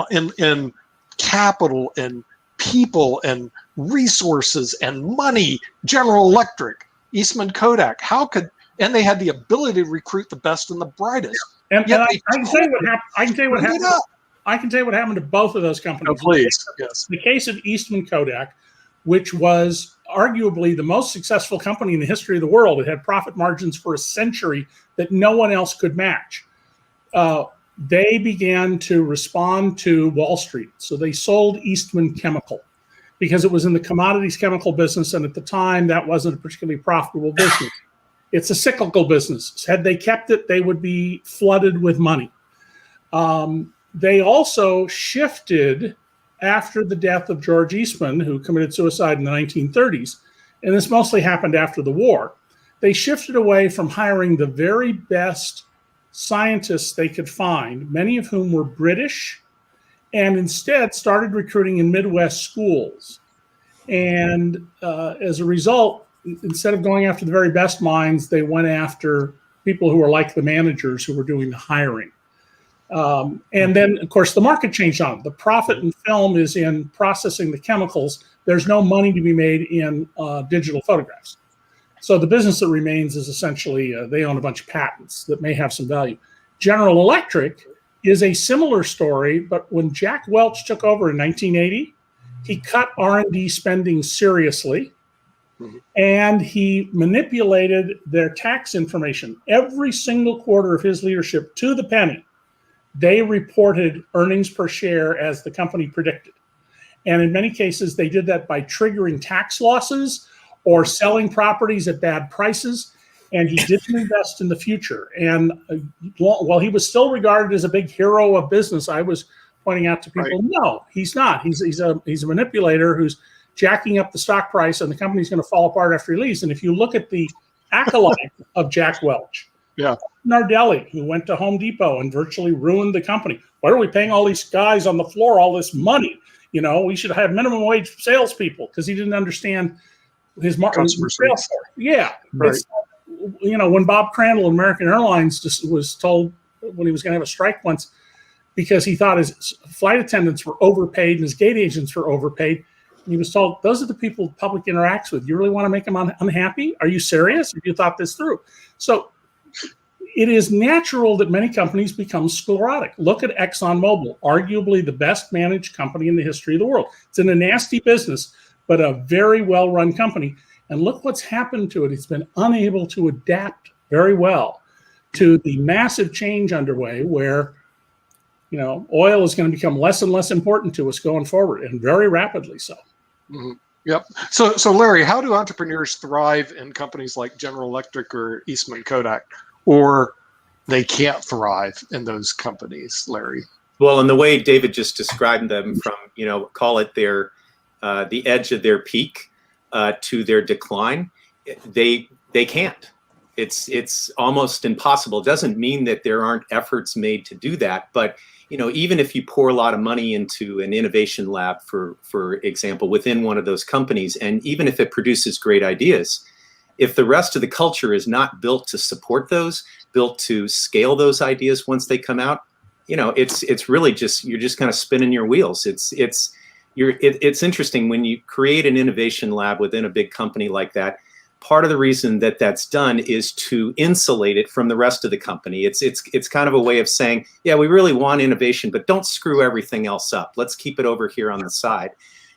in capital and people and resources and money. General Electric, Eastman Kodak, and they had the ability to recruit the best and the brightest. And I can tell you what happened. I can tell you what happened to both of those companies. Oh, please. Yes. The case of Eastman Kodak, which was arguably the most successful company in the history of the world. It had profit margins for a century that no one else could match. They began to respond to Wall Street. So they sold Eastman Chemical because it was in the commodities chemical business. And at the time, that wasn't a particularly profitable business. It's a cyclical business. Had they kept it, they would be flooded with money. They also shifted after the death of George Eastman, who committed suicide in the 1930s, and this mostly happened after the war. They shifted away from hiring the very best scientists they could find, many of whom were British, and instead started recruiting in Midwest schools. And as a result, instead of going after the very best minds, they went after people who were like the managers who were doing the hiring. And then, of course, the market changed on it. The profit in film is in processing the chemicals. There's no money to be made in digital photographs. So the business that remains is essentially they own a bunch of patents that may have some value. General Electric is a similar story, but when Jack Welch took over in 1980, he cut R&D spending seriously, and he manipulated their tax information. Every single quarter of his leadership, to the penny, they reported earnings per share as the company predicted. And in many cases, they did that by triggering tax losses or selling properties at bad prices. And he didn't invest in the future. And while he was still regarded as a big hero of business, I was pointing out to people, no, he's not. He's a manipulator who's jacking up the stock price, and the company's going to fall apart after he leaves. And if you look at the acolyte of Jack Welch, Nardelli, who went to Home Depot and virtually ruined the company. Why are we paying all these guys on the floor all this money? You know, we should have minimum wage salespeople, because he didn't understand his customer sales. Yeah. Right. You know, when Bob Crandall of American Airlines just was told when he was going to have a strike once because he thought his flight attendants were overpaid and his gate agents were overpaid, and he was told, those are the people the public interacts with. You really want to make them unhappy? Are you serious? Have you thought this through? So it is natural that many companies become sclerotic. Look at ExxonMobil, arguably the best managed company in the history of the world. It's in a nasty business, but a very well-run company. And look what's happened to it. It's been unable to adapt very well to the massive change underway where, you know, oil is going to become less and less important to us going forward, and very rapidly so. Mm-hmm. Yep. So Larry, how do entrepreneurs thrive in companies like General Electric or Eastman Kodak, or they can't thrive in those companies, Larry? Well, in the way David just described them, from, you know, call it their the edge of their peak to their decline, they can't. It's almost impossible. It doesn't mean that there aren't efforts made to do that, but you know, even if you pour a lot of money into an innovation lab, for example, within one of those companies, and even if it produces great ideas, if the rest of the culture is not built to support those, built to scale those ideas once they come out, you know, it's really just, you're just kind of spinning your wheels. It's interesting when you create an innovation lab within a big company like that. Part of the reason that that's done is to insulate it from the rest of the company. It's kind of a way of saying, yeah, we really want innovation, but don't screw everything else up. Let's keep it over here on the side.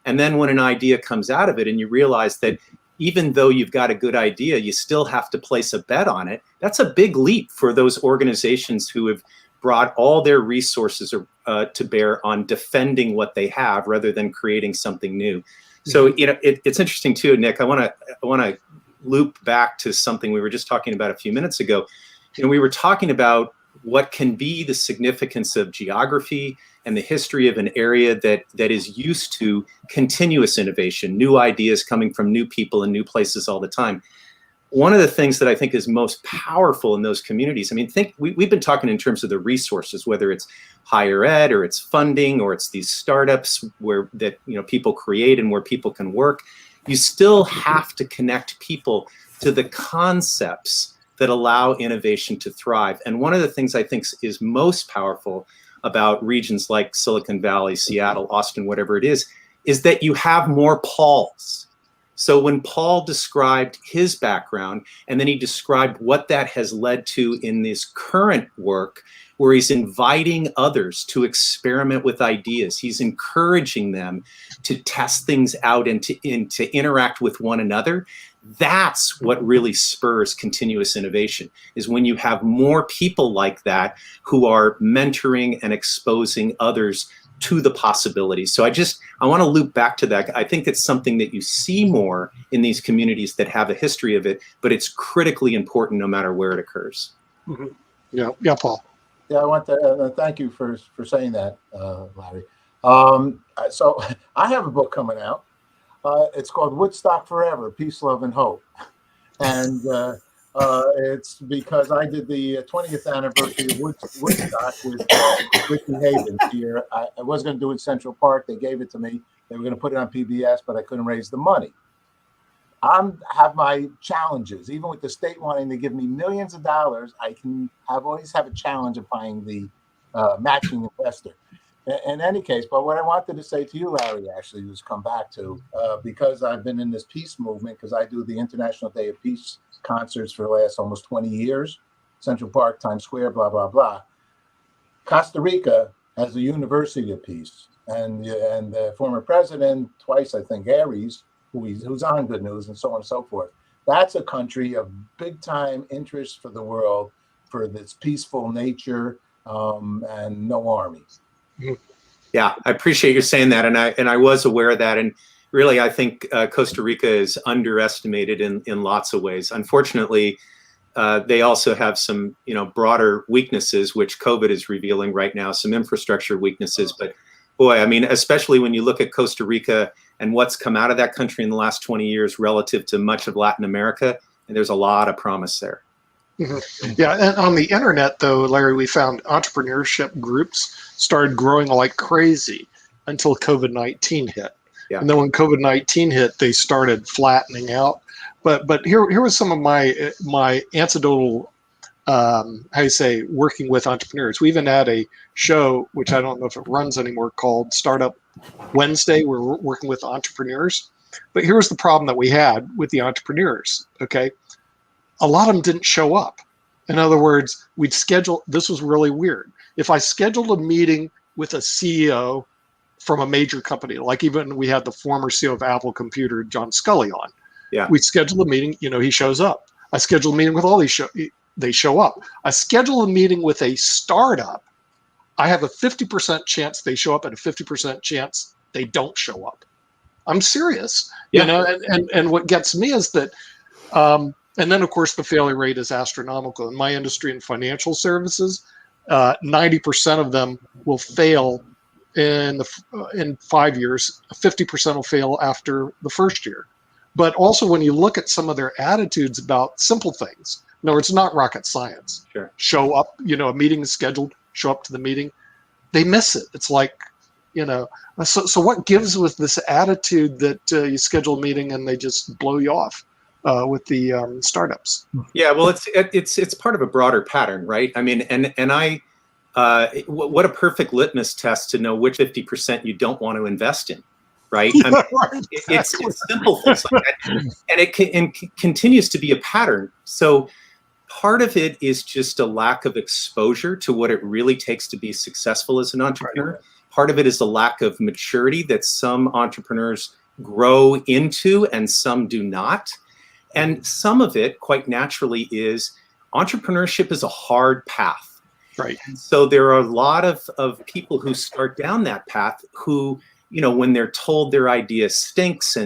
And then when an idea comes out of it and you realize that even though you've got a good idea, you still have to place a bet on it. That's a big leap for those organizations who have brought all their resources to bear on defending what they have rather than creating something new. So, you know, it's interesting too, Nick. I want to loop back to something we were just talking about a few minutes ago. You know, we were talking about what can be the significance of geography and the history of an area that is used to continuous innovation, new ideas coming from new people and new places all the time. One of the things that I think is most powerful in those communities, I mean, we've been talking in terms of the resources, whether it's higher ed or it's funding or it's these startups that you know, people create and where people can work. You still have to connect people to the concepts that allow innovation to thrive. And one of the things I think is most powerful about regions like Silicon Valley, Seattle, Austin, whatever it is that you have more Pauls. So when Paul described his background, and then he described what that has led to in this current work, where he's inviting others to experiment with ideas, he's encouraging them to test things out and to interact with one another. That's what really spurs continuous innovation, is when you have more people like that who are mentoring and exposing others to the possibilities. So I want to loop back to that. I think it's something that you see more in these communities that have a history of it, but it's critically important no matter where it occurs. Mm-hmm. Yeah, Paul. Yeah, I want to thank you for saying that, Larry. So I have a book coming out. It's called Woodstock Forever, Peace, Love, and Hope. And it's because I did the 20th anniversary of Woodstock with Ricky Havens here. I was going to do it in Central Park. They gave it to me. They were going to put it on PBS, but I couldn't raise the money. have my challenges. Even with the state wanting to give me millions of dollars, I can always have a challenge of finding the matching investor. In any case, but what I wanted to say to you, Larry, actually, was come back to, because I've been in this peace movement, because I do the International Day of Peace concerts for the last almost 20 years, Central Park, Times Square, blah, blah, blah. Costa Rica has a University of Peace. And the former president, twice, I think, Aries, who's on Good News and so on and so forth. That's a country of big time interest for the world for its peaceful nature and no armies. Yeah, I appreciate you saying that, and I was aware of that, and really, I think Costa Rica is underestimated in lots of ways. Unfortunately, they also have some broader weaknesses, which COVID is revealing right now, some infrastructure weaknesses. But boy, I mean, especially when you look at Costa Rica and what's come out of that country in the last 20 years relative to much of Latin America, and there's a lot of promise there. Mm-hmm. Yeah, and on the internet, though, Larry, we found entrepreneurship groups started growing like crazy until COVID-19 hit. Yeah. And then when COVID-19 hit, they started flattening out. But here was some of my anecdotal, working with entrepreneurs. We even had a show, which I don't know if it runs anymore, called Startup Wednesday. We're working with entrepreneurs. But here was the problem that we had with the entrepreneurs, okay? A lot of them didn't show up. In other words, this was really weird. If I scheduled a meeting with a CEO from a major company, like even we had the former CEO of Apple Computer, John Scully, on. Yeah. We scheduled a meeting, he shows up. I scheduled a meeting with all these, they show up. I schedule a meeting with a startup. I have a 50% chance they show up and a 50% chance they don't show up. I'm serious, and what gets me is that, and then of course the failure rate is astronomical. In my industry in financial services, 90% of them will fail in 5 years. 50% will fail after the first year. But also when you look at some of their attitudes about simple things, no, it's not rocket science. Sure. Show up, a meeting is scheduled, show up to the meeting. They miss it. It's like, so what gives with this attitude that you schedule a meeting and they just blow you off with the startups? Yeah, well, it's part of a broader pattern, right? I mean, what a perfect litmus test to know which 50% you don't want to invest in, right? I mean, Right, it's simple things like that, and it continues to be a pattern. So part of it is just a lack of exposure to what it really takes to be successful as an entrepreneur. Right. Part of it is a lack of maturity that some entrepreneurs grow into and some do not. And some of it, quite naturally, is entrepreneurship is a hard path. Right. So there are a lot of people who start down that path who, when they're told their idea stinks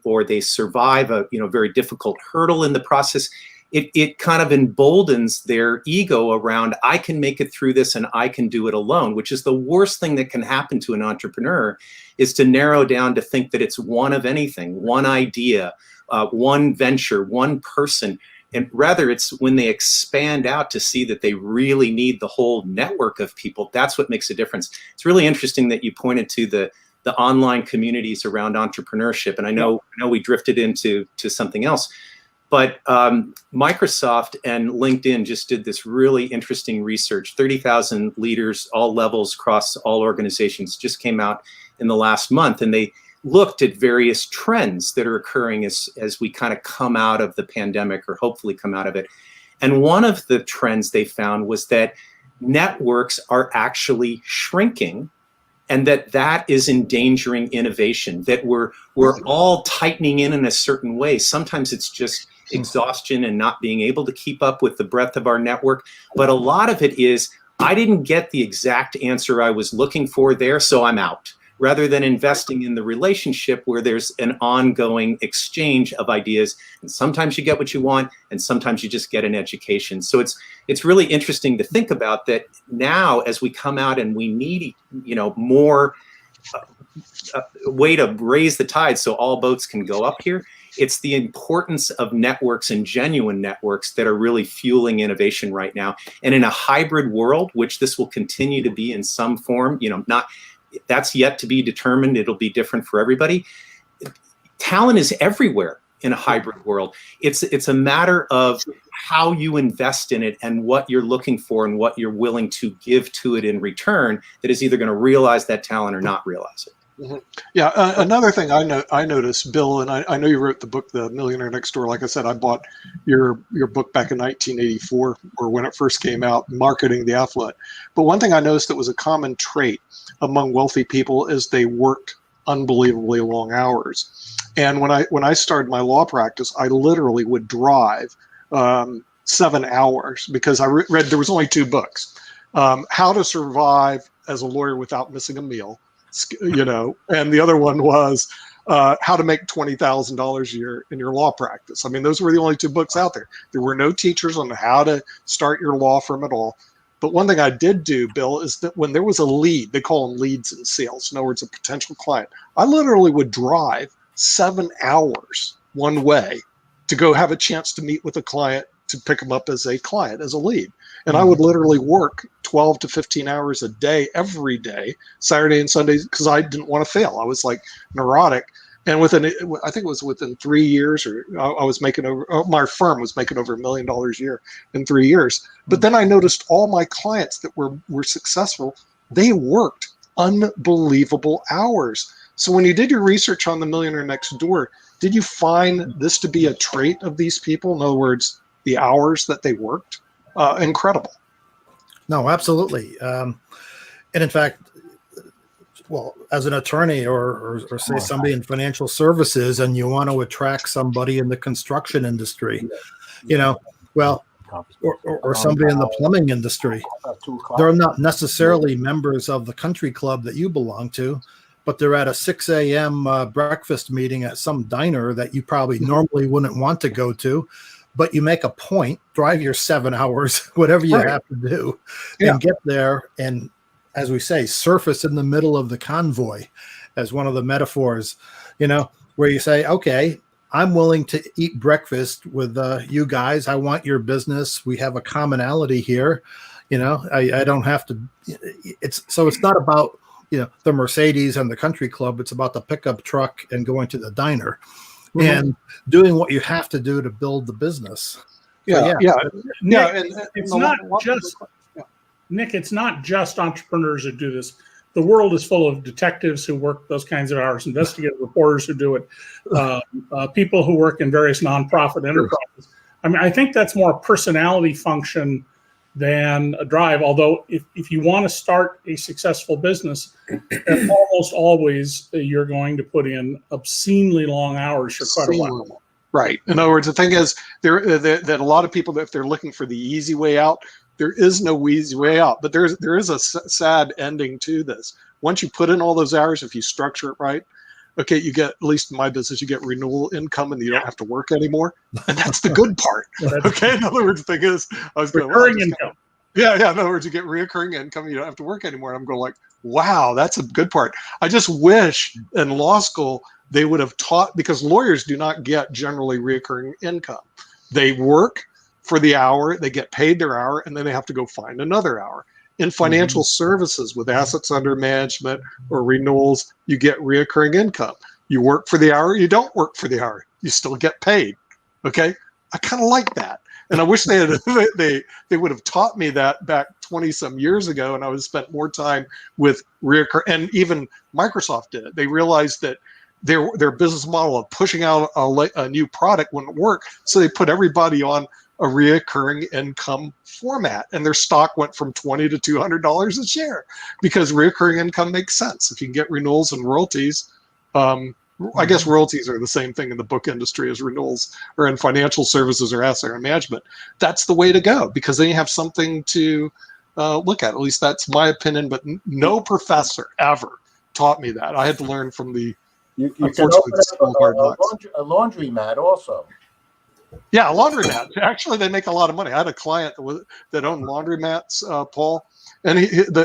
or they survive a very difficult hurdle in the process, it kind of emboldens their ego around, I can make it through this and I can do it alone, which is the worst thing that can happen to an entrepreneur, is to narrow down to think that it's one of anything, one idea, one venture, one person. And rather, it's when they expand out to see that they really need the whole network of people. That's what makes a difference. It's really interesting that you pointed to the online communities around entrepreneurship. And I know we drifted into something else. But Microsoft and LinkedIn just did this really interesting research. 30,000 leaders, all levels, across all organizations, just came out in the last month. And they looked at various trends that are occurring as we kind of come out of the pandemic, or hopefully come out of it. And one of the trends they found was that networks are actually shrinking, and that is endangering innovation, that we're all tightening in a certain way. Sometimes it's just exhaustion and not being able to keep up with the breadth of our network. But a lot of it is, I didn't get the exact answer I was looking for there, so I'm out. Rather than investing in the relationship where there's an ongoing exchange of ideas. And sometimes you get what you want, and sometimes you just get an education. So it's really interesting to think about that now, as we come out and we need, more way to raise the tide so all boats can go up here. It's the importance of networks and genuine networks that are really fueling innovation right now. And in a hybrid world, which this will continue to be in some form, that's yet to be determined. It'll be different for everybody. Talent is everywhere. in a hybrid world. It's a matter of how you invest in it and what you're looking for and what you're willing to give to it in return that is either going to realize that talent or not realize it. Mhm. Yeah, another thing I noticed, Bill, and I know you wrote the book, The Millionaire Next Door. Like I said, I bought your book back in 1984, or when it first came out, Marketing the Affluent. But one thing I noticed that was a common trait among wealthy people is they worked unbelievably long hours. And when I started my law practice, I literally would drive 7 hours because I read, there was only 2 books, How to Survive as a Lawyer Without Missing a Meal, and the other one was How to Make $20,000 a year in your law practice. I mean, those were the only 2 books out there. There were no teachers on how to start your law firm at all. But one thing I did do, Bill, is that when there was a lead, they call them leads in sales, in other words, a potential client, I literally would drive 7 hours one way to go have a chance to meet with a client, to pick them up as a client, as a lead. And I would literally work 12 to 15 hours a day, every day, Saturday and Sundays, because I didn't want to fail. I was like neurotic. And I think it was within 3 years, or I was making my firm was making over $1 million a year in 3 years. But then I noticed all my clients that were successful, they worked unbelievable hours. So when you did your research on The Millionaire Next Door, did you find this to be a trait of these people? In other words, the hours that they worked? Incredible. No, absolutely. And in fact, well, as an attorney or say somebody in financial services, and you want to attract somebody in the construction industry, or somebody in the plumbing industry, they're not necessarily members of the country club that you belong to, but they're at a 6 a.m. Breakfast meeting at some diner that you probably normally wouldn't want to go to. But you make a point, drive your 7 hours, whatever you have to do, and get there. And as we say, surface in the middle of the convoy, as one of the metaphors, where you say, okay, I'm willing to eat breakfast with you guys. I want your business. We have a commonality here. I don't have to. It's not about, the Mercedes and the country club. It's about the pickup truck and going to the diner. And doing what you have to do to build the business. Nick, it's not just Nick. It's not just entrepreneurs who do this. The world is full of detectives who work those kinds of hours, investigative reporters who do it, people who work in various nonprofit enterprises. I mean, I think that's more a personality function than a drive. Although, if you want to start a successful business, almost always you're going to put in obscenely long hours for quite a while. Right. In other words, the thing is that a lot of people, if they're looking for the easy way out, there is no easy way out. But there is a sad ending to this. Once you put in all those hours, if you structure it right, okay, you get, at least in my business, you get renewal income and you don't have to work anymore. And that's the good part. Okay. In other words, the thing is, I was going, recurring income. Yeah. In other words, you get reoccurring income. You don't have to work anymore. And I'm going like, wow, that's a good part. I just wish in law school they would have taught, because lawyers do not get generally reoccurring income. They work for the hour, they get paid their hour, and then they have to go find another hour. In financial services with assets under management or renewals, you get reoccurring income. You work for the hour, you don't work for the hour, you still get paid. Okay, I kind of like that, and I wish they would have taught me that back 20 some years ago, and I would have spent more time with reoccurring. And even Microsoft did it. They realized that their business model of pushing out a new product wouldn't work, so they put everybody on a reoccurring income format, and their stock went from $20 to $200 a share because reoccurring income makes sense. If you can get renewals and royalties, I guess royalties are the same thing in the book industry as renewals, or in financial services or asset management. That's the way to go, because then you have something to look at. At least that's my opinion, but no professor ever taught me that. I had to learn from the You can open up a laundromat also. Yeah, a laundromat. Actually, they make a lot of money. I had a client that owned laundromats, Paul, and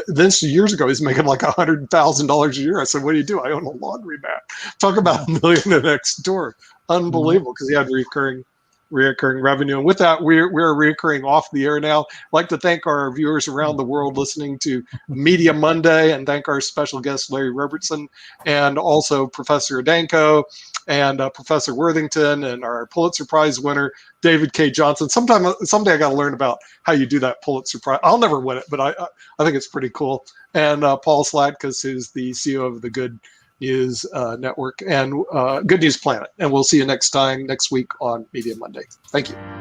this years ago, he's making like $100,000 a year. I said, "What do you do?" "I own a laundromat." Talk about a millionaire next door. Unbelievable, because he had recurring reoccurring revenue. And with that, we're reoccurring off the air now. I'd like to thank our viewers around the world listening to Media Monday, and thank our special guest, Larry Robertson, and also Professor Danko, and Professor Worthington, and our Pulitzer Prize winner, David K. Johnson. Someday I got to learn about how you do that Pulitzer Prize. I'll never win it, but I think it's pretty cool. And Paul Slatkus, who's the CEO of the Good News Network and Good News Planet. And we'll see you next week on Media Monday. Thank you.